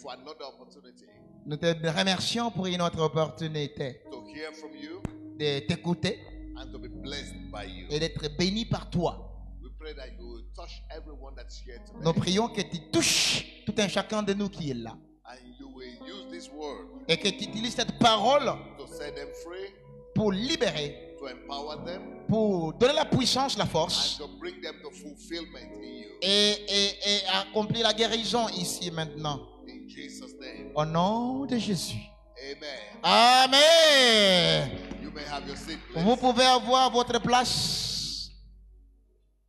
for another opportunity Nous te remercions pour une autre opportunité to hear from you de t'écouter and to be blessed by you. et d'être béni par toi. We pray that you will touch everyone that's here today. Nous prions que tu touches tout un chacun de nous qui est là And you will use this word et que tu utilises cette parole to set them free, pour libérer, to empower them, pour donner la puissance, la and force to bring them to fulfillment in you. et accomplir la guérison ici et maintenant. In Jesus' name. Au nom de Jésus. Amen. Amen. You may have your seat, please. Vous pouvez avoir votre place.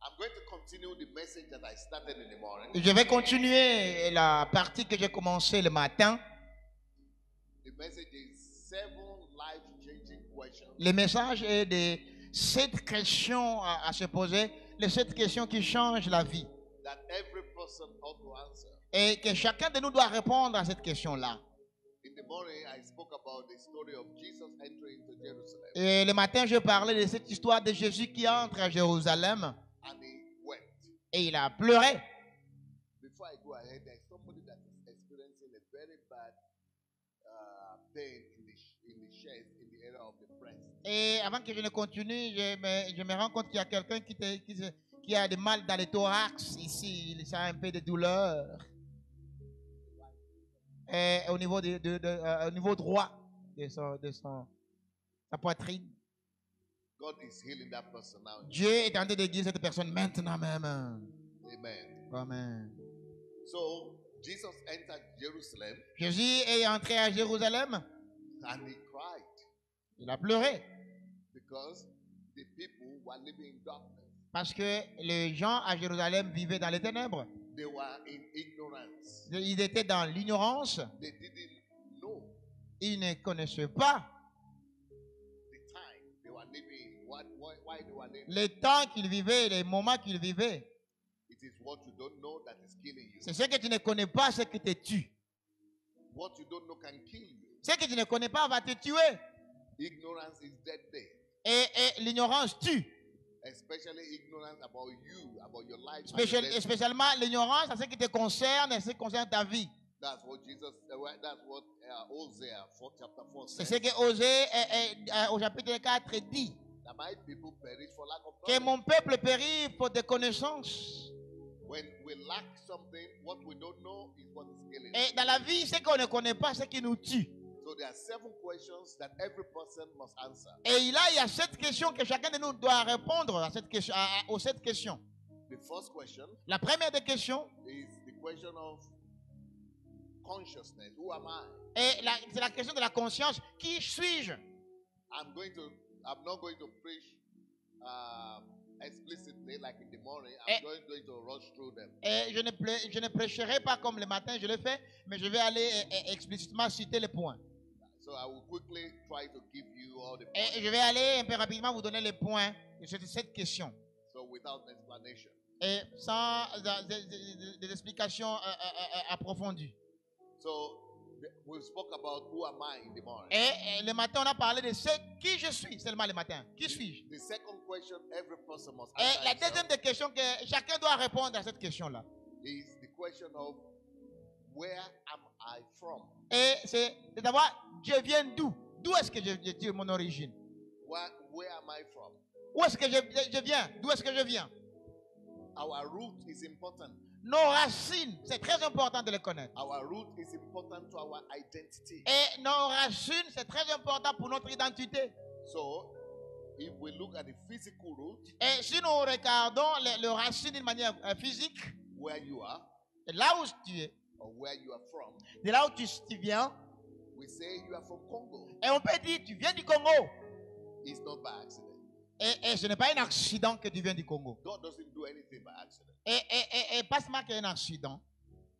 I'm going to continue the message that I started in the morning. Je vais continuer la partie que j'ai commencée le matin. The message is 7 life-changing questions Le message est de 7 questions à se poser, les 7 questions qui changent la vie. that every person ought to answer. Et que chacun de nous doit répondre à cette question-là. In the morning, I spoke about the story of Jesus entering into Jerusalem, Et le matin, je parlais de cette histoire de Jésus qui entre à Jérusalem and he wept. et il a pleuré. Before I go ahead, there's somebody that is experiencing a very bad pain in the chest, in the area of the breast. Et avant que je ne continue, je me rends compte qu'il y a quelqu'un qui a des mal dans le thorax ici. Il a un peu de douleur. Et au niveau, au niveau droit de sa poitrine. God is healing that person now. Dieu est en train de guérir cette personne maintenant même. Amen. Amen. So Jesus entered Jerusalem Jésus est entré à Jérusalem. and he cried Il a pleuré. because the people were living in darkness. Parce que les gens à Jérusalem vivaient dans les ténèbres. They were in ignorance. Ils étaient dans l'ignorance. They didn't know Ils ne connaissaient pas the time they were living, why they were living. les temps qu'ils vivaient, les moments qu'ils vivaient. It is what you don't know that is killing you. C'est ce que tu ne connais pas, ce qui te tue. What you don't know can kill you. Ce que tu ne connais pas va te tuer. Ignorance is dead day. Et l'ignorance tue. Especially ignorance about you, about your life. and your destiny. Spécialement l'ignorance à ce qui te concerne et ce qui concerne ta vie. That's what Hosea chapter 4 C'est says. ce que Osée au chapitre 4 dit. That my people perish for lack of Que knowledge. mon peuple périt pour des connaissances. When we lack something, what we don't know is what is killing us. Et dans la vie, ce qu'on ne connaît pas, c'est qui nous tue. So there are 7 questions that every person must answer. Et là, il y a 7 questions que chacun de nous doit répondre à cette question, aux 7 questions. The first question La première des questions, is the question of consciousness. Who am I? c'est la question de la conscience. Qui suis-je? I'm not going to preach explicitly like in the morning. Eh. I'm going to rush through them. Et je ne prêcherai pas comme le matin, je l'ai fait, mais je vais aller explicitement citer les points. So I will quickly try to give you all the Et points. je vais aller un peu rapidement vous donner les points de cette question. So without explanation. Et sans des explications approfondies. So we spoke about who am I in the morning. Et le matin, on a parlé de qui je suis, seulement le matin. Qui suis-je? The second question every person must Et answer la himself deuxième des questions que chacun doit répondre à cette question-là. is the question of where am I from? Et c'est de savoir, je viens d'où? D'où est-ce que je tire mon origine? Where am I from? Où est-ce que je viens? D'où est-ce que je viens? Our root is important. Nos racines, c'est très important de les connaître. Our root is important to our identity. Et nos racines, c'est très important pour notre identité. So, if we look at the physical root, Et si nous regardons les racines d'une manière physique, where you are de là où tu es, or where you are from, de là où tu viens, we say you are from Congo. et on peut dire tu viens du Congo. It's not by accident. Et ce n'est pas un accident que tu viens du Congo. God doesn't do anything by accident. Et pas seulement qu'il y a un accident.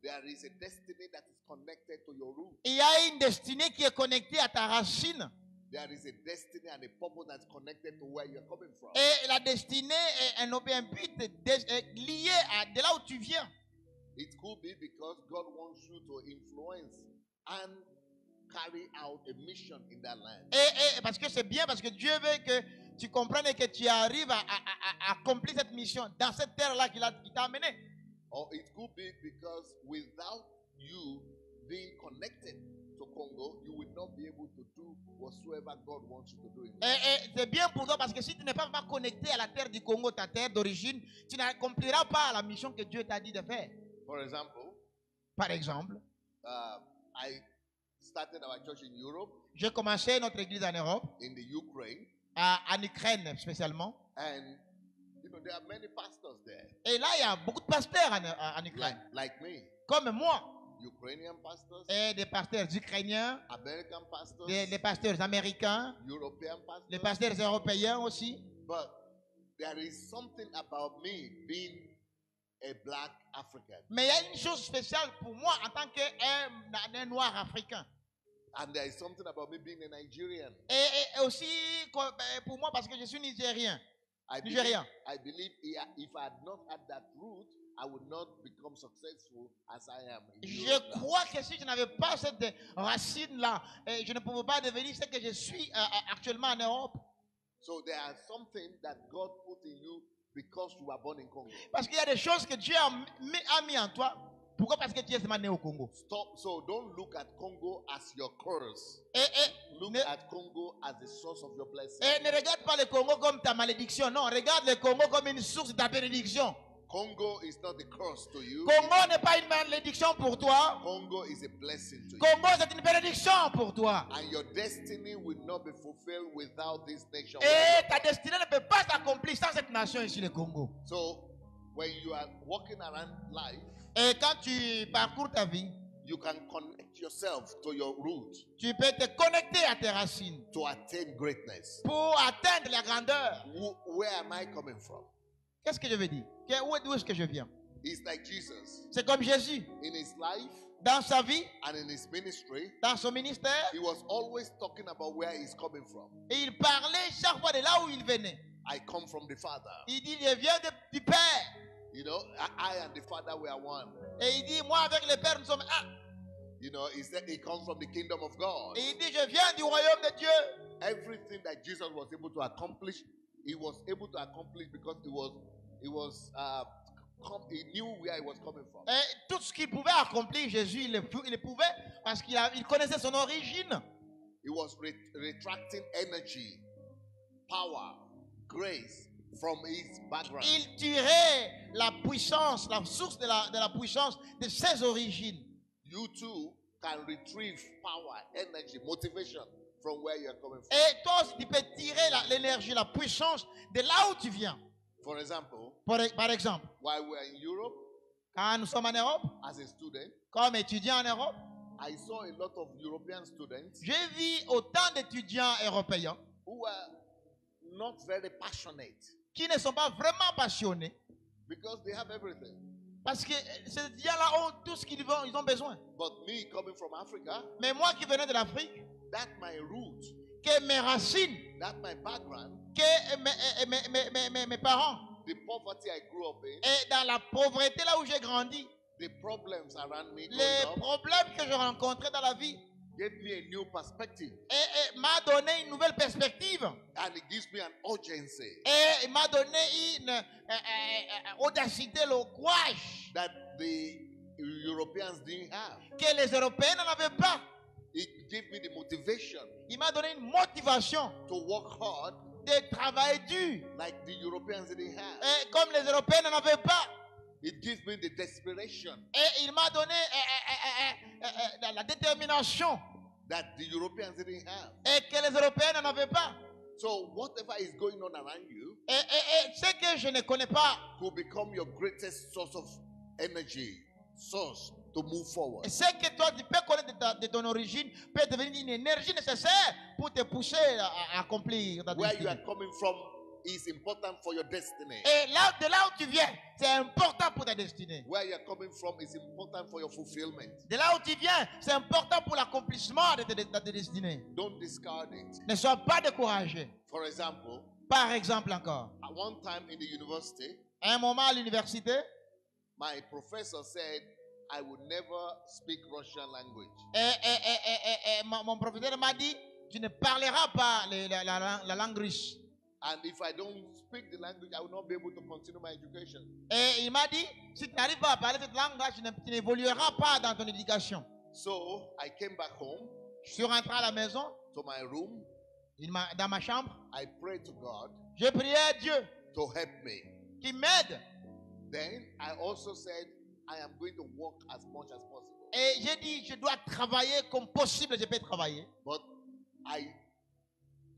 There is a destiny that is connected to your root. Il y a une destinée qui est connectée à ta racine. There is a destiny and a purpose that's connected to where you're coming from. Et la destinée est un but lié à de là où tu viens. It could be because God wants you to influence and carry out a mission in that land. Et parce que c'est bien, parce que Dieu veut que tu comprennes et que tu arrives à accomplir cette mission dans cette terre-là qu'il t'a amené. Or it could be because without you being connected to Congo, you will not be able to do whatsoever God wants you to do in life. Et c'est bien pour toi parce que si tu n'es pas vraiment connecté à la terre du Congo, ta terre d'origine, tu n'accompliras pas la mission que Dieu t'a dit de faire. For example, Par exemple, I started our church in Europe, j'ai commencé notre église en Europe, in the Ukraine, en Ukraine spécialement. and you know there are many pastors there, Et là, il y a beaucoup de pasteurs en Ukraine, like me, comme moi, Ukrainian pastors, et des pasteurs ukrainiens, American pastors, des pasteurs américains, European les pastors. pasteurs européens aussi. But there is something about me being a black African, Mais il y a une chose spéciale pour moi en tant qu'un noir africain. and there is something about me being a Nigerian. Et aussi pour moi parce que je suis nigérien. I Nigerian. believe if I had not had that root, I would not become successful as I am. In Je Europe now. crois que si je n'avais pas cette racine-là, je ne pouvais pas devenir ce que je suis actuellement en Europe. So there are something that God put in you because you were born in Congo. Parce qu'il y a des choses que Dieu a mis en toi. Pourquoi? Parce que tu es seulement né au Congo. Stop. So don't look at Congo as your curse. Look Ne, at Congo as the source of your blessing. ne regarde pas le Congo comme ta malédiction. Non, regarde le Congo comme une source de ta bénédiction. Congo is not a curse to you. Congo n'est pas une malédiction pour toi. Congo is a blessing to you. Congo, c'est une bénédiction pour toi. And your destiny will not be fulfilled without this nation. Et ta destinée ne peut pas s'accomplir sans cette nation ici, le Congo. So when you are walking around life, Et quand tu parcours ta vie, you can connect yourself to your root tu peux te connecter à tes racines to attain greatness. pour atteindre la grandeur. Where am I coming from? Qu'est-ce que je veux dire? D'où est-ce que je viens? It's like Jesus. C'est comme Jésus. In his life Dans sa vie, and in his ministry, dans son ministère, he was always talking about where he's coming from. et il parlait chaque fois de là où il venait. I come from the Father. Il dit, je viens du Père. You know, I and the Father were one. Et il dit, moi avec le Père, nous sommes un. You know, he said he comes from the kingdom of God. Et il dit, je viens du royaume de Dieu. Everything that Jesus was able to accomplish, he was able to accomplish because he knew where he was coming from. Et tout ce qu'il pouvait accomplir, Jésus, il le pouvait parce qu'il connaissait son origine. He was retracting energy, power, grace from his background. Il tirait la puissance, la source de la puissance de ses origines. You too can retrieve power, energy, motivation from where you are coming from. Et toi aussi, tu peux tirer l'énergie, la puissance de là où tu viens. For example, Par exemple, while we are in Europe quand nous sommes en Europe, as a student, comme étudiant en Europe, I saw a lot of European students j'ai vu autant d'étudiants européens who were not very passionate qui ne sont pas vraiment passionnés because they have everything. parce que ces étudiants-là ont tout ce qu'ils ont besoin. But me coming from Africa, Mais moi qui venais de l'Afrique, that my root, que mes racines, that my background, que mes parents, the poverty I grew up in, et dans la pauvreté là où j'ai grandi, the problems around me les growing up, problèmes que je rencontrais dans la vie, gave me a new perspective. et m'a donné une nouvelle perspective. And it gives me an urgency Et il m'a donné une audacité, le courage that the Europeans didn't have. que les Européens n'en avaient pas. It gave me the motivation Il m'a donné une motivation to work hard de travailler dur, like the Europeans didn't have. et comme les Européens n'en avaient pas. It gives me the desperation Et il m'a donné la détermination that the Europeans didn't have. et que les Européens n'en avaient pas. So whatever is going on around you Et ce que je ne connais pas, will become your greatest source of energy, source to move forward. et ce que toi tu peux connaître de ton origine peut devenir une énergie nécessaire pour te pousser à accomplir ta Where you destinée. are coming from is important for your destiny. Et de là où tu viens, c'est important pour ta destinée. Where you are coming from is important for your fulfillment. De là où tu viens, c'est important pour l'accomplissement de ta destinée. Don't discard it. Ne sois pas découragé. For example, Par exemple encore, at one time in the university, à un moment à l'université, my professor said I would never speak Russian language. mon professeur m'a dit, tu ne parleras pas la langue russe. And if I don't speak the language, I will not be able to continue my education. Et il m'a dit, si tu n'arrives pas à parler cette langue-là, tu n'évolueras pas dans ton éducation. So I came back home Je suis rentré à la maison, to my room. dans ma chambre. I prayed to God J'ai prié à Dieu to help me. qui m'aide. Then I also said, I am going to work as much as possible. Et j'ai dit, je dois travailler comme possible, je peux travailler. But I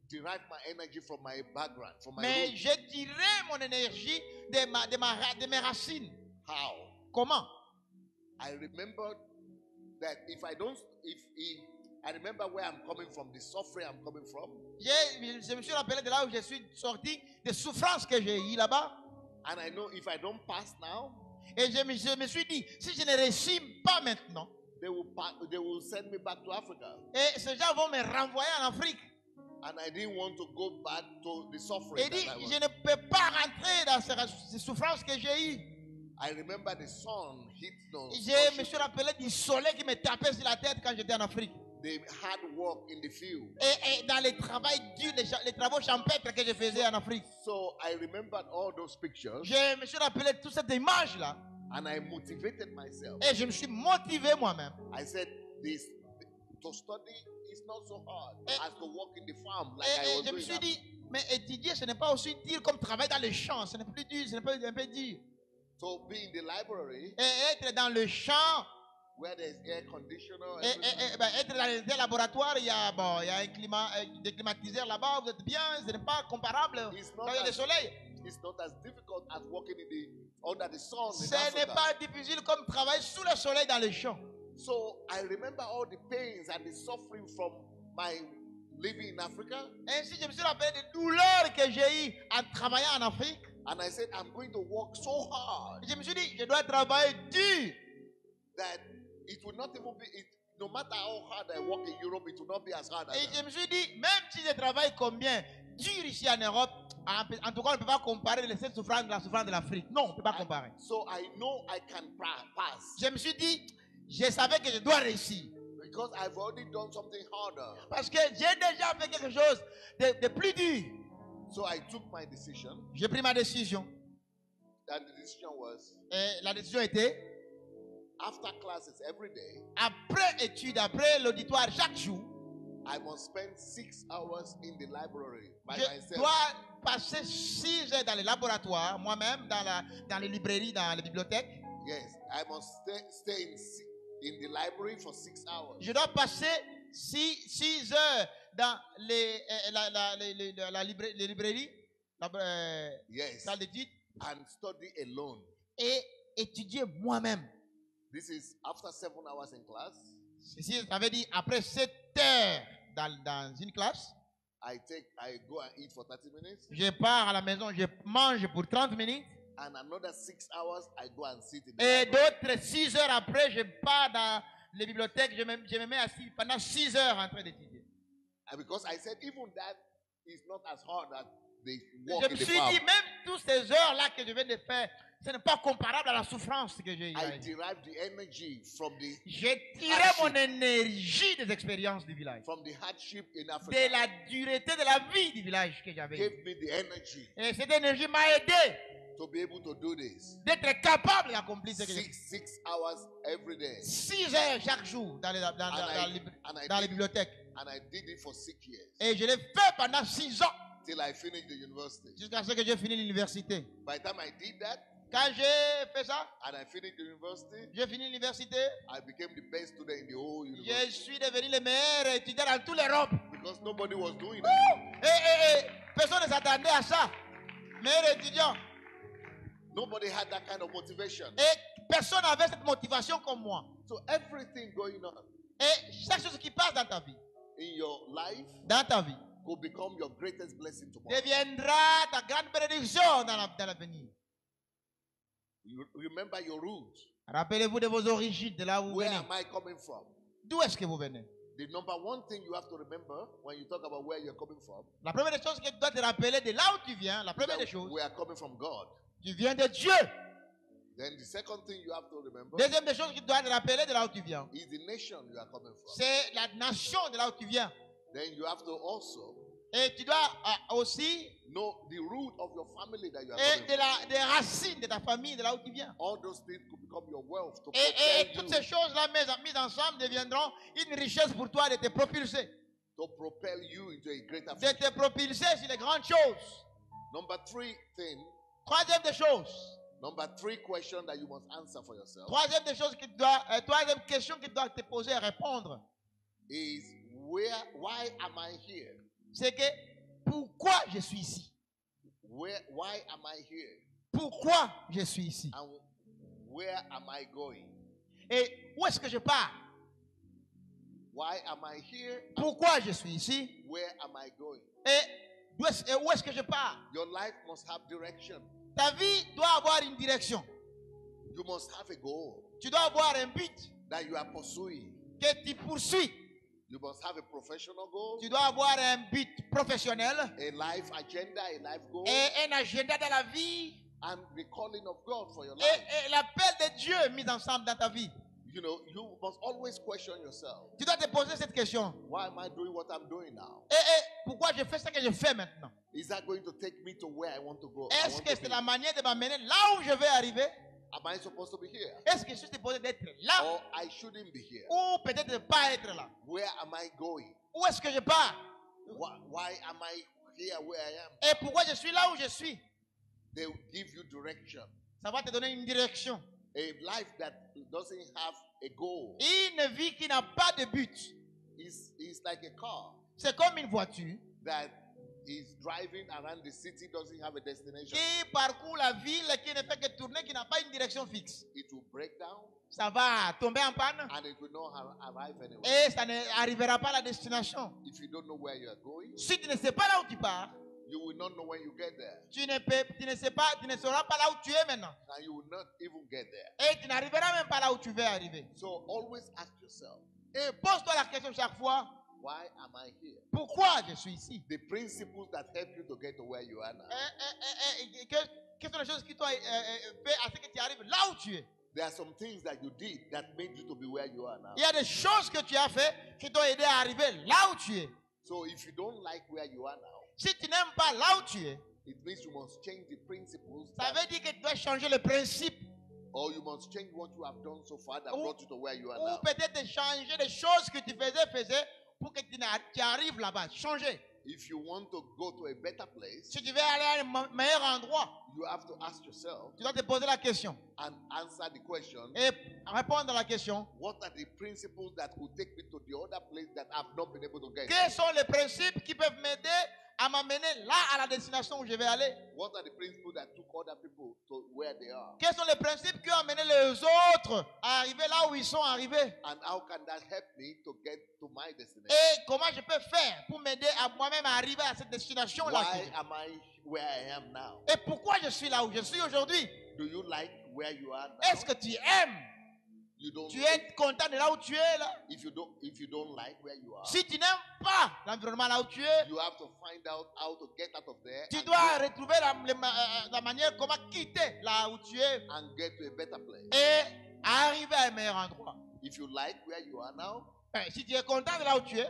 derive my energy from my background, from my Mais roots. j'ai tiré mon énergie de mes racines. How? Comment? I remembered that if I remember where I'm coming from, the suffering I'm coming from, Je me suis rappelé de là où je suis sorti, des souffrances que j'ai eues là-bas. and I know if I don't pass now, Et je me suis dit, si je ne réussis pas maintenant, they will send me back to Africa. et ces gens vont me renvoyer en Afrique. And I didn't want to go back to the suffering. Et dit, that I was. je ne peux pas rentrer dans ces souffrances que j'ai eues. I remember the sun hit Je me suis rappelé du soleil qui me tapait sur la tête quand j'étais en Afrique. the hard work in the field. Et dans les travaux durs, les travaux champêtres que je faisais en Afrique. So I remembered all those pictures Je me suis rappelé toutes ces images-là. and I motivated myself. Et je me suis motivé moi-même. I said, to study is not so hard Eh, as to work in the farm like I Et was je me doing. suis dit, mais étudier, ce n'est pas aussi dur comme travailler dans les champs. Ce n'est plus dur, ce n'est pas un peu dur. So be in the library Et être dans le champ, where there's air conditioner, être dans les laboratoires, il y a un climat, des climatiseurs là-bas, vous êtes bien, ce n'est pas comparable. It's Quand not, il y a le as, soleil. it's not as difficult as working under the sun in Ce n'est Africa. pas difficile comme travailler sous le soleil dans les champs. So I remember all the pains and the suffering from my living in Africa. Ainsi, je me suis rappelé des douleurs que j'ai eues en travaillant en Afrique. And I said, I'm going to work so hard Je me suis dit, je dois travailler dur. that it will not even be, no matter how hard I work in Europe, it will not be as hard as Et je me suis dit, même si je travaille combien dur ici en Europe, en tout cas, on ne peut pas comparer cette souffrance de la souffrance de l'Afrique. Non, on ne peut pas comparer. So I know I can pass Je me suis dit, je savais que je dois réussir. because I've already done something harder. Parce que j'ai déjà fait quelque chose de plus dur. So I took my decision, J'ai pris ma décision. and the decision was Et la décision était, after classes every day, après études, après l'auditoire, chaque jour, I must spend 6 hours in the library by je myself. dois passer 6 heures dans les laboratoires, moi-même, dans les librairies, dans les bibliothèques. Yes, I must stay in the library for 6 hours. Je dois passer 6 heures dans les librairies, Yes, salle d'études, and study alone. et étudier moi-même. This is after 7 hours in class. Ceci, ça veut dire après 7 heures dans une classe, I go and eat for 30 minutes, je pars à la maison, je mange pour 30 minutes, and another 6 hours I go and sit in the et library. d'autres 6 heures après, je pars dans les bibliothèques, je me mets assis pendant 6 heures en train d'étudier. And because I said even that is not as hard as the Je work me in the suis farm. dit, même toutes ces heures-là que je viens de faire, ce n'est pas comparable à la souffrance que j'ai eue. I derived the energy from the J'ai tiré mon énergie des expériences du village, hardship in de Africa. la dureté de la vie du village que j'avais. Gave me the energy Et cette énergie m'a aidé to be able to do this. d'être capable d'accomplir ce que j'ai fait. 6 hours every day. 6 heures chaque jour dans les bibliothèques. And I did it for 6 years Et je l'ai fait pendant 6 ans, till I finished the university. jusqu'à ce que j'ai fini l'université. By the time I did that Quand j'ai fait ça, and I finished the university, j'ai fini l'université, I became the best student in the whole je university suis devenu le meilleur étudiant dans toute l'Europe. because nobody was doing it. Et personne ne s'attendait à ça. Meilleur étudiant. Nobody had that kind of motivation. Et personne n'avait cette motivation comme moi. So everything going on Et chaque chose qui passe dans ta vie, in your life could become your greatest blessing tomorrow. deviendra ta grande bénédiction dans l'avenir. You remember your roots. Rappelez-vous de vos origines, de là où vous Where venez. am I coming from? D'où est-ce que vous venez? The number one thing you have to remember when you talk about where you're coming from, La première des choses que tu dois te rappeler de là où tu viens, la première des that choses, we are coming from God. tu viens de Dieu. Then the second thing you have to remember Deuxième des choses que tu dois te rappeler de là où tu viens, is the nation you are coming from. c'est la nation de là où tu viens. Then you have to also Et tu dois aussi know the root of your family that you are et coming from. des racines de ta famille, de là où tu viens. All those things could become your wealth to Et propel toutes you, ces choses-là mises ensemble deviendront une richesse pour toi de te propulser. to propel you into a greater De future. te propulser sur les grandes choses. Number three thing, Troisième des choses. number three question that you must answer for yourself Troisième question que tu dois te poser et répondre. is why am I here? C'est que pourquoi je suis ici? Why am I here? Pourquoi je suis ici? And where am I going? Et où est-ce que je pars? Why am I here? Pourquoi je suis ici? Where am I going? Et où est-ce que je pars? Your life must have direction. Ta vie doit avoir une direction. You must have a goal Tu dois avoir un but that you are pursuing. que tu poursuis. You must have a professional goal, Tu dois avoir un but professionnel a life agenda, a life goal, et un agenda dans la vie and the calling of God for your life. et l'appel de Dieu mis ensemble dans ta vie. You know, you must always question yourself. Tu dois te poser cette question. Why am I doing what I'm doing now? Et pourquoi je fais ce que je fais maintenant? Is that going to take me to where I want to go? Est-ce que c'est la manière de m'amener là où je vais arriver? Am I supposed to be here? Est-ce que je suis supposé d'être là Or I shouldn't be here? ou peut-être ne pas être là? Where am I going? Où est-ce que je pars? Why am I here where I am? Et pourquoi je suis là où je suis? They will give you direction. Ça va te donner une direction. A life that doesn't have a goal Une vie qui n'a pas de but. is like a car C'est comme une voiture that is driving around the city, doesn't have a destination. qui parcourt la ville, qui ne fait que tourner, qui n'a pas une direction fixe. It will break down Ça va tomber en panne and it will not arrive anywhere. et ça n'arrivera pas à la destination. If you don't know where you are going, Si tu ne sais pas là où tu pars, you will not know when you get there, tu ne sauras pas là où tu es maintenant. and you will not even get there. Et tu n'arriveras même pas là où tu veux arriver. So always ask yourself, Et pose-toi la question chaque fois, why am I here? pourquoi je suis ici? The principles that help you to get to where you are now. Quelles sont les choses qui t'ont fait à ce que tu arrives là où tu es? There are some things that you did that made you to be where you are now. Il y a des choses que tu as fait qui t'ont aidé à arriver là où tu es. So if you don't like where you are now, Si tu n'aimes pas là où tu es, it means you must change the principles ça veut dire que tu dois changer le principe or you must change what you have done so far that Ou- brought you to where you are ou now. peut-être changer les choses que tu faisais pour que tu arrives là-bas. Changer. If you want to go to a better place, Si tu veux aller à un meilleur endroit, you have to ask yourself tu dois te poser la question and answer the question, et répondre à la question. what are the principles that will take me to the other place that I've not been able to get? Quels sont les principes qui peuvent m'aider à m'amener là à la destination où je vais aller? What are the principles that took other people to where they are? Quels sont les principes qui ont amené les autres à arriver là où ils sont arrivés? And how can that help me to get to my destination? Et comment je peux faire pour m'aider à moi-même à arriver à cette destination-là? Why am I where I am now? Et pourquoi je suis là où je suis aujourd'hui? Do you like where you are now? Est-ce que tu aimes? You don't. Tu es content de là où tu es là? If you don't like where you are, Si tu n'aimes pas l'environnement là où tu es, you have to find out how to get out of there tu and dois retrouver la manière comment quitter là où tu es get to a better place. et arriver à un meilleur endroit. If you like where you are now, Si tu es content de là où tu es,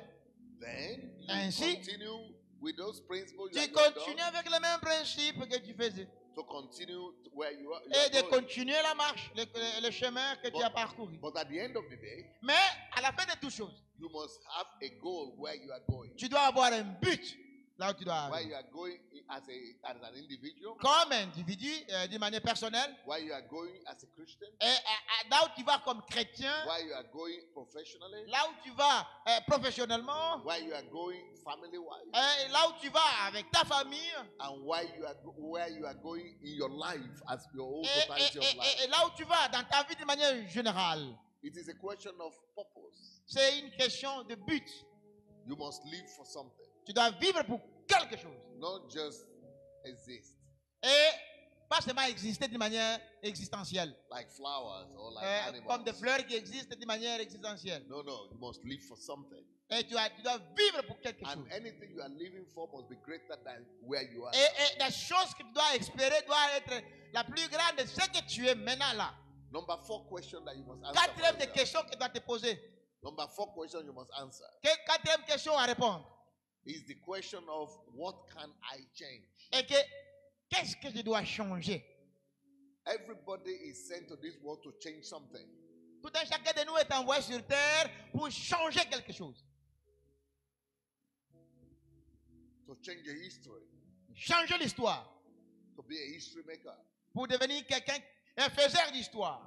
then you Ainsi, continue with those principles tu that you have continues done avec les mêmes principes que tu faisais to continue to where you are. et de going. continuer la marche, le chemin que tu as parcouru. But at the end of the day, Mais à la fin de toutes choses, you must have a goal where you are going. tu dois avoir un but là où tu dois Where arriver. you are going as an individual, Comme individu, d'une manière personnelle, where you are going as a Christian, et là où tu vas comme chrétien, where you are going professionally, là où tu vas professionnellement, where you are going family-wise, et là où tu vas avec ta famille, and where you are going in your life as your own et, totality of life. et là où tu vas dans ta vie de manière générale. It is a question of purpose. C'est une question de but. You must live for something, Tu dois vivre pour quelque chose. not just exist Et pas seulement exister de manière existentielle. like flowers or like Comme des animals. fleurs qui existent de manière existentielle. No, you must live for something. Et tu dois vivre pour quelque And chose. anything you are living for must be greater than where you are. Et la chose que tu dois espérer doit être la plus grande de ce que tu es maintenant là. Number 4 question that you must answer. for Quatrième des yourself. questions que tu dois te poser. Number 4 question you must answer Quatrième question à répondre. is the question of what can I change? Et que qu'est-ce que je dois changer? Everybody is sent to this world to change something. Tout un chacun de nous est envoyé sur terre pour changer quelque chose. To change the history. Changer l'histoire. To be a history maker. Pour devenir quelqu'un, un faiseur d'histoire.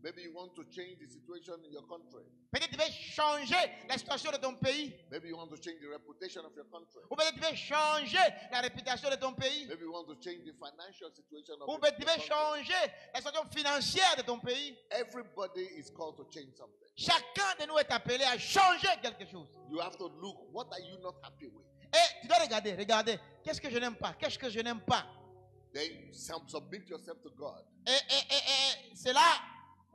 Maybe you want to change the situation in your country. Peut-être tu veux changer la situation de ton pays. Maybe you want to change the reputation of your country. Ou peut-être tu veux changer la réputation de ton pays. Maybe you want to change the financial situation of Ou your peut-être tu veux country. changer la situation financière de ton pays. Everybody is called to change something. Chacun de nous est appelé à changer quelque chose. You have to look, what are you not happy with? Et tu dois regarder. Qu'est-ce que je n'aime pas? Qu'est-ce que je n'aime pas? Then submit yourself to God. Et c'est là,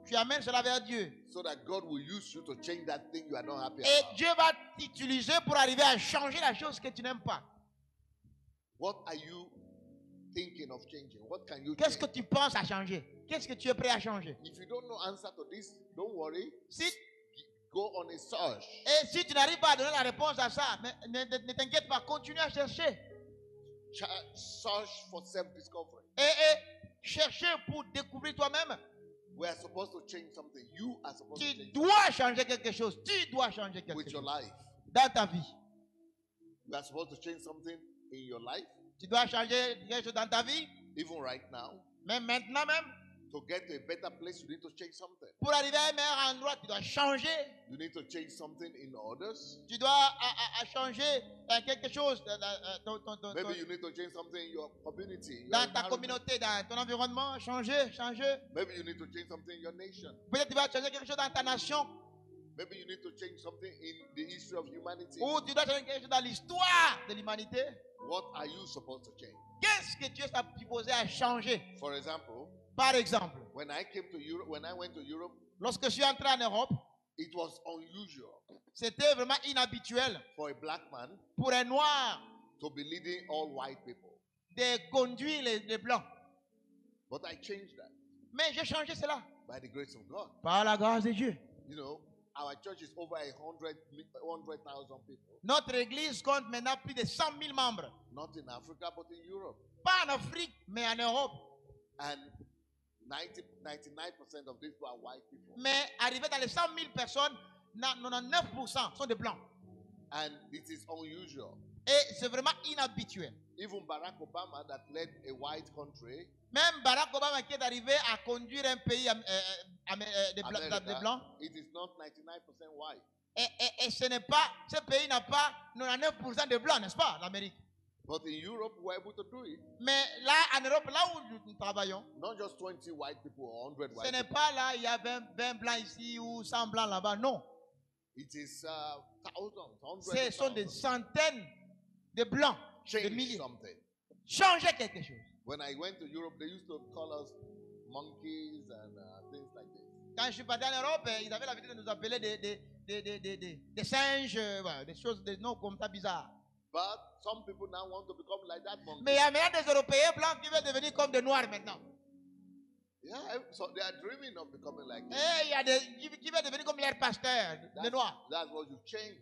tu amènes cela vers Dieu. So that God will use you to change that thing you are not happy Et about. Dieu va t'utiliser pour arriver à changer la chose que tu n'aimes pas. What are you thinking of changing? What can you Qu'est-ce que change? tu penses à changer? Qu'est-ce que tu es prêt à changer? If you don't know answer to this, don't worry. Si, Go on a search. et si tu n'arrives pas à donner la réponse à ça, ne t'inquiète pas, continue à chercher. Search for self-discovery. Et chercher pour découvrir toi-même. We are supposed to change something. You are supposed to Tu change dois changer quelque chose. Tu dois changer something quelque with your chose life. dans ta vie. You are supposed to change something in your life, Tu dois changer quelque chose dans ta vie. even right now. Mais maintenant même, To get to a better place, you need to change something. pour arriver à un meilleur endroit, tu dois changer. You need to change something in others. Tu dois changer quelque chose Maybe you need to change something in your community. Your dans ta environment. communauté, dans ton environnement. Changer. Maybe you need to change something in your nation. Peut-être tu vas changer quelque chose dans ta nation. Maybe you need to change something in the history of humanity. Ou tu dois changer quelque chose dans l'histoire de l'humanité. What are you supposed to change? Qu'est-ce que tu es supposé à changer? For example, Par exemple, when I went to Europe, lorsque je suis entré en Europe, it was unusual c'était vraiment inhabituel for a black man pour un noir to be leading all white people. de conduire les blancs. But I changed that Mais j'ai changé cela by the grace of God. par la grâce de Dieu. You know, our church is over 100,000 people. Notre église compte maintenant plus de 100 000 membres. Not in Africa, but in Europe. Pas en Afrique, mais en Europe. And 99% of these people are white people. Mais arrivé dans les 100 000 personnes, 99% sont des blancs. And it is unusual. Et c'est vraiment inhabituel. Even Barack Obama, that led a white country, Même Barack Obama qui est arrivé à conduire un pays des America, blancs, it is not 99% white. et ce pays n'a pas 99% de blancs, n'est-ce pas, l'Amérique? But in Europe, we were able to do it. Mais là, en Europe, là où nous travaillons, Not just 20 white people or 100 ce white n'est people. pas là, il y a 20 blancs ici ou 100 blancs là-bas, non. It is thousands, hundreds Ce of sont des thousands. centaines de blancs, de Change milliers. something. Changer quelque chose. When I went to Europe, they used to call us monkeys and things like this. Quand je suis parti en Europe, ils avaient l'habitude de nous appeler des singes, voilà, des choses, des noms comme ça bizarres. But some people now want to become like that monkey. Mais il y a maintenant des Européens blancs qui veulent devenir comme des Noirs maintenant. Yeah, so they are dreaming of becoming like this. Et il y a des qui veulent devenir comme leurs pasteurs, les Noirs. That's what you change.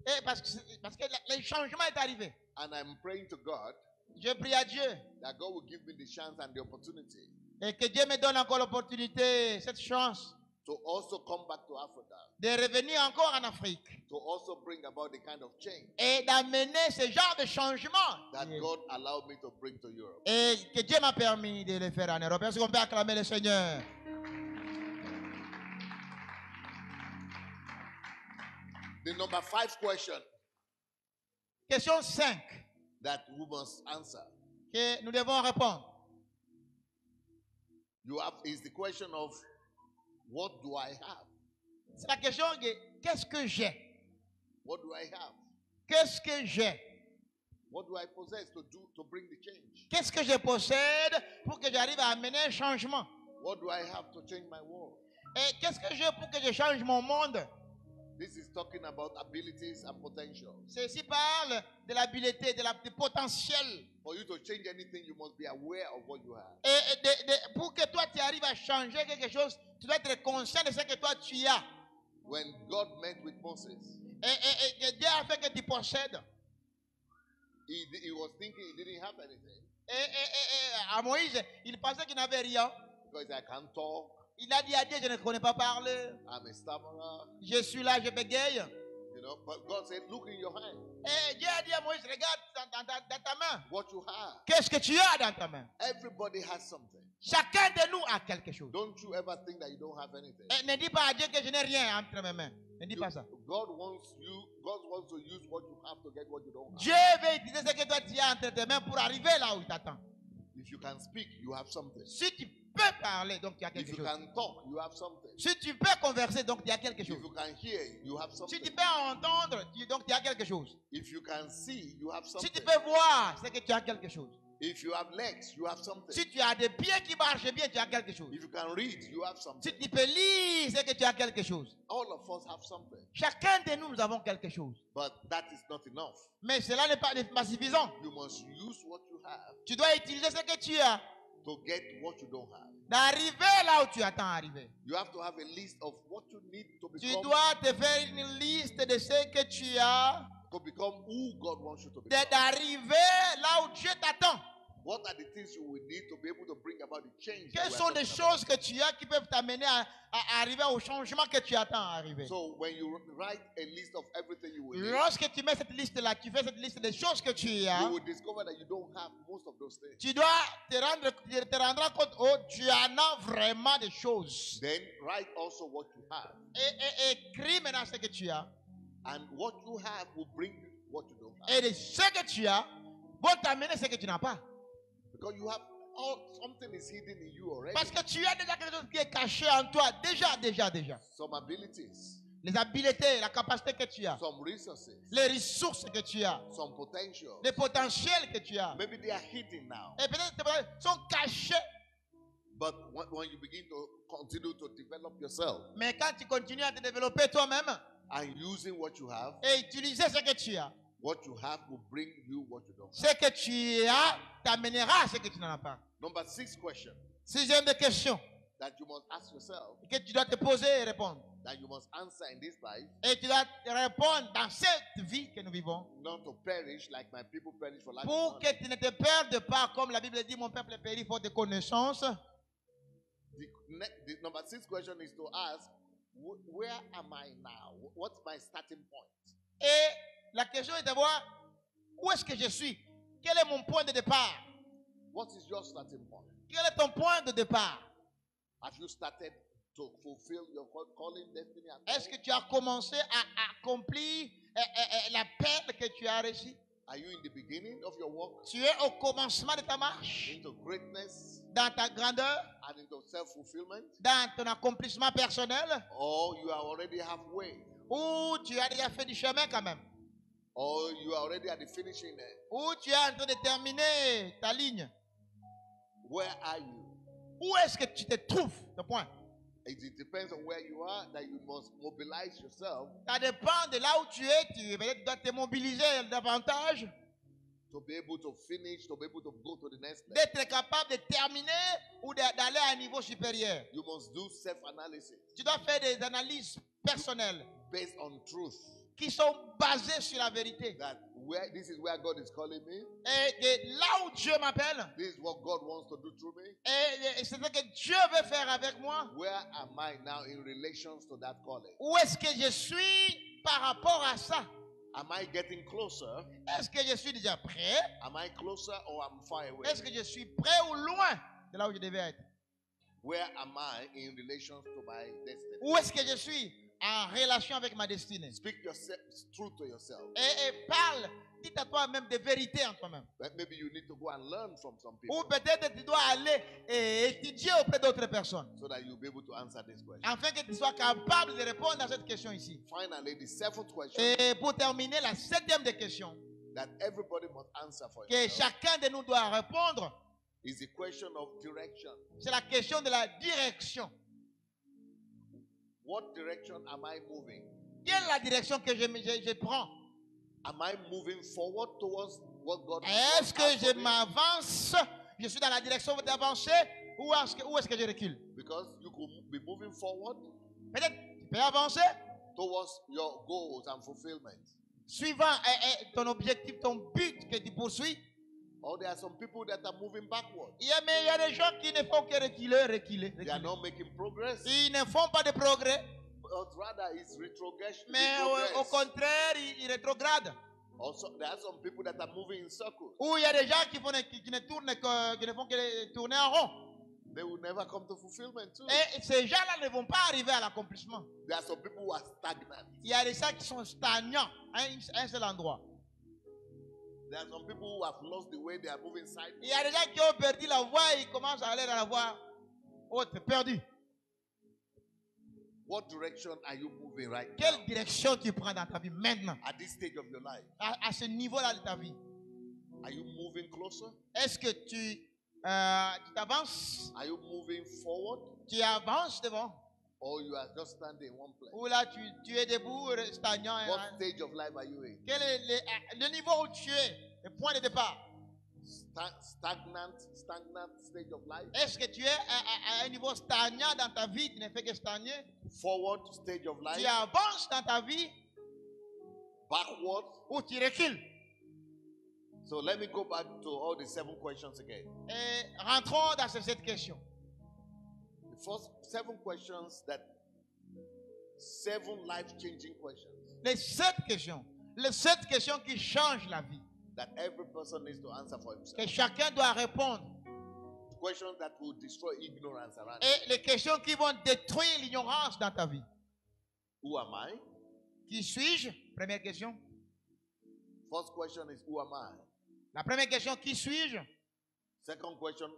Et parce que le changement est arrivé. And I'm praying to God Je prie à Dieu that God will give me the chance and the opportunity et que Dieu me donne encore l'opportunité, cette chance to also come back to Africa, de revenir encore en Afrique to also bring about the kind of change et d'amener ce genre de changement that God allowed me to bring to Europe. et que Dieu m'a permis de le faire en Europe. Est-ce qu'on peut acclamer le Seigneur? The number 5 question Question 5 that we must answer que nous devons répondre. is the question of what do I have? C'est la question de qu'est-ce que j'ai? What do I have? Qu'est-ce que j'ai? What do I possess to bring the change? Qu'est-ce que je possède pour que j'arrive à amener un changement? What do I have to change my world? Et qu'est-ce que j'ai pour que je change mon monde? This is talking about abilities and potential. Ceci parle de l'habileté, du potentiel. For you to change anything, you must be aware of what you have. Et pour que toi tu arrives à changer quelque chose, tu dois être conscient de ce que toi tu as. When God met with Moses, Et Dieu a fait que tu possèdes. he was thinking he didn't have anything. Et à Moïse, il pensait qu'il n'avait rien. Because I can't talk, Il a dit à Dieu, je ne connais pas parler. I'm a stammerer. Je suis là, je bégaye. You know, but God said, look in your hand. Et Dieu a dit à Moïse, regarde dans ta main. What you have. Qu'est-ce que tu as dans ta main? Everybody has something. Chacun de nous a quelque chose. Don't you ever think that you don't have anything. Et ne dis pas à Dieu que je n'ai rien entre mes mains. Ne dis pas ça. God wants to use what you have to get what you don't have. Dieu veut utiliser ce que toi tu as entre tes mains pour arriver là où il t'attend. If you can speak, you have something. Si tu peux parler, donc tu as If quelque you chose. can talk, you have something. Si tu peux converser, donc tu as quelque If chose. you can hear, you have Si something. tu peux entendre, donc tu as quelque chose. If you can see, you have Si something. tu peux voir, c'est que tu as quelque chose. If you have legs, you have something. Si tu as des pieds qui marchent bien, tu as quelque chose. If you can read, you have Si something. tu peux lire, c'est que tu as quelque chose. All of us have something. Chacun de nous, nous avons quelque chose. But that is not enough. Mais cela n'est pas suffisant. You must use what you have Tu dois utiliser ce que tu as, to get what you don't have. d'arriver là où tu attends arriver. You have to have a list of what you need to Tu become, dois te faire une liste de ce que tu as, who God wants you to become. d'arriver là où Dieu t'attend. What are the things you will need to be able to bring about the change? that Quelles we are sont les talking about? choses que tu as qui peuvent t'amener à arriver au changement que tu attends à arriver? So when you write a list of everything you will need, Lorsque tu mets cette liste-là, tu fais cette liste des choses que tu as, you will discover that you don't have most of those things. tu dois te rendre compte, oh, tu en as vraiment des choses. Then write also what you have. Et écris maintenant ce que tu as. And what you have will bring you what you don't have. Et de ce que tu as vont t'amener ce que tu n'as pas. Because you have something is hidden in you already. Parce que tu as déjà quelque chose qui est caché en toi. Déjà. Some abilities, Les habiletés, la capacité que tu as. some resources, Les ressources que tu as. some potential. Les potentiels que tu as. Maybe they are hidden now. Et peut-être sont cachés. But when you begin to continue to develop yourself Mais quand tu continues à te développer toi-même and using what you have, et utiliser ce que tu as, what you have will bring you what you don't have. ce que tu as t'amènera à ce que tu n'en as pas. Number 6 question Sixième des questions that you must ask yourself, que tu dois te poser et répondre. that you must answer in this life, Et tu dois te répondre dans cette vie que nous vivons not to perish like my people perish for lack of pour que knowledge. tu ne te perdes pas, comme la Bible dit, mon peuple périt faute de connaissances. The number 6 question is to ask, where am I now? What's my starting point? Et la question est de voir où est-ce que je suis. Quel est mon point de départ? What is your starting point? Quel est ton point de départ? Have you started to fulfill your calling, destiny, and Est-ce que call? tu as commencé à accomplir l'appel que tu as reçu? Are you in the beginning of your walk Tu es au commencement de ta marche, into greatness dans ta grandeur, and into self-fulfillment? dans ton accomplissement personnel, Or you are already halfway? ou tu as déjà fait du chemin quand même, Or you are already at the finishing end? ou tu es en train de terminer ta ligne. Where are you? Où est-ce que tu te trouves? Ce point. It depends on where you are that you must mobilize yourself Ça dépend de là où tu es. Tu peut-être dois te mobiliser davantage, to be able to finish, to be able to go to the next level. d'être capable de terminer ou d'aller à un niveau supérieur. You must do self-analysis Tu dois faire des analyses personnelles based on truth. qui sont basées sur la vérité. That this is where God is calling me. Et de là où Dieu m'appelle, This is what God wants to do through me. et c'est ce que Dieu veut faire avec moi. Where am I now in relations to that calling? Où est-ce que je suis par rapport à ça? Am I getting closer? Est-ce que je suis déjà prêt? Am I closer or I'm far away? Est-ce que je suis prêt ou loin de là où je devais être? Where am I in relations to my destiny? Où est-ce que je suis en relation avec ma destinée? Speak yourself truth to yourself. Et parle, dis à toi-même des vérités en toi-même. But maybe you need to go and learn from some Ou people peut-être tu dois aller et étudier auprès d'autres personnes. so that you'll be able to answer this question. Afin que tu sois capable de répondre à cette question ici. Finally, the 7th question Et pour terminer, la septième des questions that everybody must answer for que himself chacun de nous doit répondre, is the question of direction. c'est la question de la direction. What direction am I moving? Quelle est la direction que je prends? Am I moving forward towards what God Est-ce que has je for me? m'avance? Je suis dans la direction d'avancer ou est-ce que je recule? Because you could be moving forward Peut-être tu peux avancer towards your goals and fulfillment. suivant ton objectif, ton but que tu poursuis. Or there are some people that are moving backward. Mais il y a des gens qui ne font que reculer. They are not making progress. Ils ne font pas de progrès, But rather it's retrogression. mais au contraire, ils rétrogradent. Also, there are some people that are moving in circles. Ou il y a des gens qui font qui ne font que tourner en rond. They will never come to fulfillment too. Et ces gens-là ne vont pas arriver à l'accomplissement. There are some people who are stagnant. Il y a des gens qui sont stagnants à un seul endroit. There are some people who have lost the way, they are moving sideways. Il y a des gens qui ont perdu la voie et ils commencent à aller dans la voie haute, perdue. What direction are you moving right now? Quelle direction tu prends dans ta vie maintenant? At this stage of your life, À ce niveau-là de ta vie. are you moving closer? Est-ce que tu t'avances? Are you moving forward? Tu avances devant? Or you are just standing in one place? Ou là, tu es debout, stagnant? What stage of life are you in? Quel est le niveau où tu es? Le point de départ? Stagnant stage of life? Est-ce que tu es à un niveau stagnant dans ta vie? Tu ne fais que stagner? Forward stage of life? Tu avances dans ta vie Backward? ou tu recules? So let me go back to all the 7 questions again. Et rentrons dans ces 7 questions. The first 7 questions that 7 life-changing questions Les 7 questions. Les 7 questions qui changent la vie. that every person needs to answer for himself. Que chacun doit répondre. Questions that will destroy ignorance around you. Et les questions qui vont détruire l'ignorance dans ta vie. Who am I? Qui suis-je? Première question. First question is who am I? La première question, qui suis-je? Second question,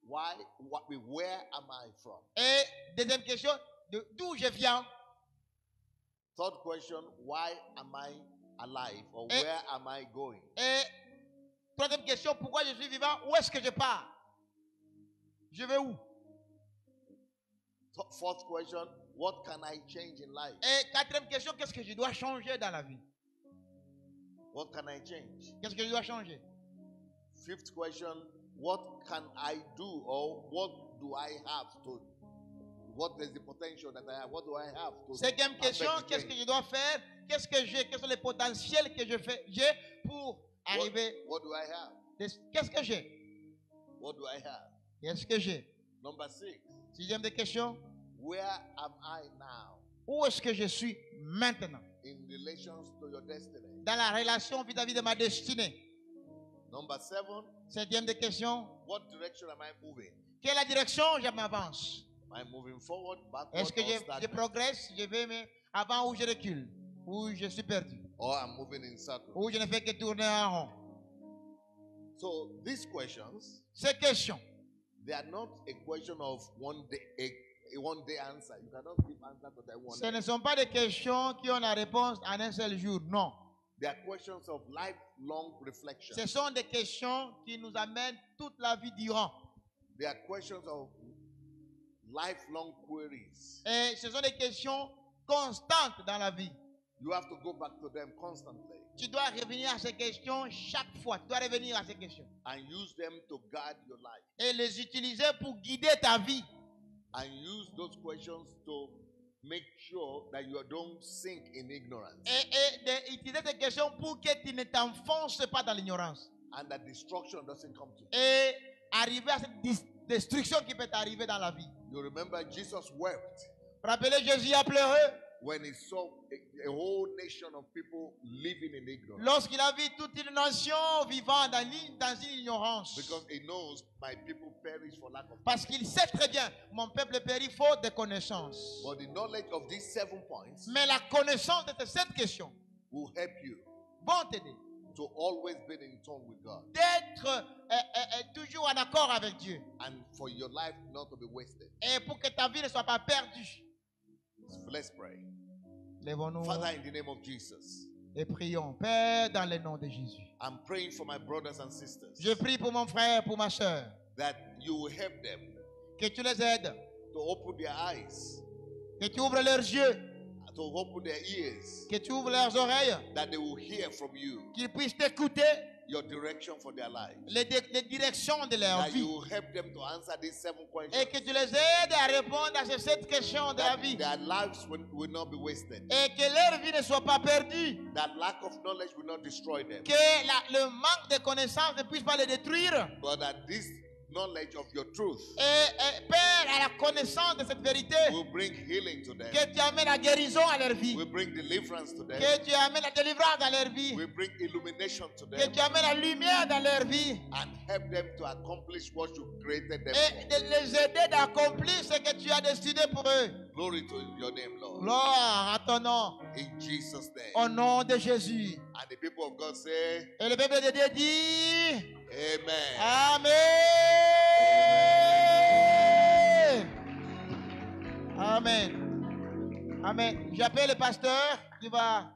where am I from? Et deuxième question, d'où je viens? Third question, why am I alive? Or Eh. where am I going? Et troisième question, pourquoi je suis vivant? Où est-ce que je pars? Je vais où? Fourth question, what can I change in life? Et quatrième question, qu'est-ce que je dois changer dans la vie? What can I change? Qu'est-ce que je dois changer? Fifth question, what can I do or what do I have to? What is the potential that I have? What do I have to? Cinquième question, affect the qu'est-ce que change? je dois faire? Qu'est-ce que j'ai? Quels sont les potentiels que j'ai pour arriver? What do I have? Qu'est-ce que j'ai? What do I have? Qu'est-ce que j'ai? Number 6, Sixième des questions, where am I now où est-ce que je suis maintenant? in relation to your destiny? Dans la relation vis-à-vis de ma destinée. Number 7, Septième des questions, what direction am I moving? quelle est la direction je m'avance? Am I moving forward, backward, Est-ce que or je stagnant? progresse, je vais mais avant ou je recule? Ou je suis perdu? Or I'm moving in circles? Ou je ne fais que tourner en rond? So these questions, Ces questions, they are not a question of one day, a one day answer. You cannot give answer to that one ce day. ne sont pas des questions qui ont la réponse en un seul jour, non. They are questions of lifelong reflection. Ce sont des questions qui nous amènent toute la vie durant. They are questions of lifelong queries. Et ce sont des questions constantes dans la vie. You have to go back to them constantly Tu dois revenir à ces questions chaque fois. Tu dois revenir à ces questions. and use them to guide your life. Et les utiliser pour guider ta vie. And use those questions to make sure that you don't sink in ignorance Et utiliser ces questions pour que tu ne t'enfonces pas dans l'ignorance. and that destruction doesn't come to you. Et arriver à cette destruction qui peut t'arriver dans la vie. You remember Jesus wept Rappelez, Jésus a pleuré when he saw a whole nation of people living in ignorance. lorsqu'il a vu toute une nation vivant dans une ignorance. Because he knows my people perish for lack of Parce qu'il sait très bien, mon peuple périt faute de connaissances. But the knowledge of these 7 points Mais la connaissance de cette question will help you vont t'aider to always be in tune with God d'être toujours en accord avec Dieu. and for your life not to be wasted. Et pour que ta vie ne soit pas perdue. So let's pray. Lèvons-nous Father, in the name of Jesus, et prions. Père, dans le nom de Jésus. I'm praying for my brothers and sisters Je prie pour mon frère, pour ma soeur. that you will help them Que tu les aides. to open their eyes, Que tu ouvres leurs yeux. to open their ears, Que tu ouvres leurs oreilles. that they will hear from you Qu'ils puissent t'écouter. your direction for their lives. les directions de leur That vie. you help them to answer these 7 questions. Et que tu les aides à répondre à ces 7 questions de la That vie. their lives will not be wasted. Et que leur vie ne soit pas perdue. That lack of knowledge will not destroy them. Que le manque de connaissances ne puisse pas les détruire. But that this knowledge of your truth Et Père, à la connaissance de cette vérité, will bring healing to them. que tu amènes la guérison à leur vie. Will bring deliverance to them. Que tu amènes la délivrance dans leur vie. Will bring illumination to Que them. tu amènes la lumière dans leur vie. And help them to accomplish what you created them Et for. de les aider d'accomplir ce que tu as destiné pour eux. Glory to your name, Lord. Gloire à ton nom. In Jesus' name. Au nom de Jésus. And the people of God say, Et le peuple de Dieu dit Amen. Amen. Amen. Amen. J'appelle le pasteur qui va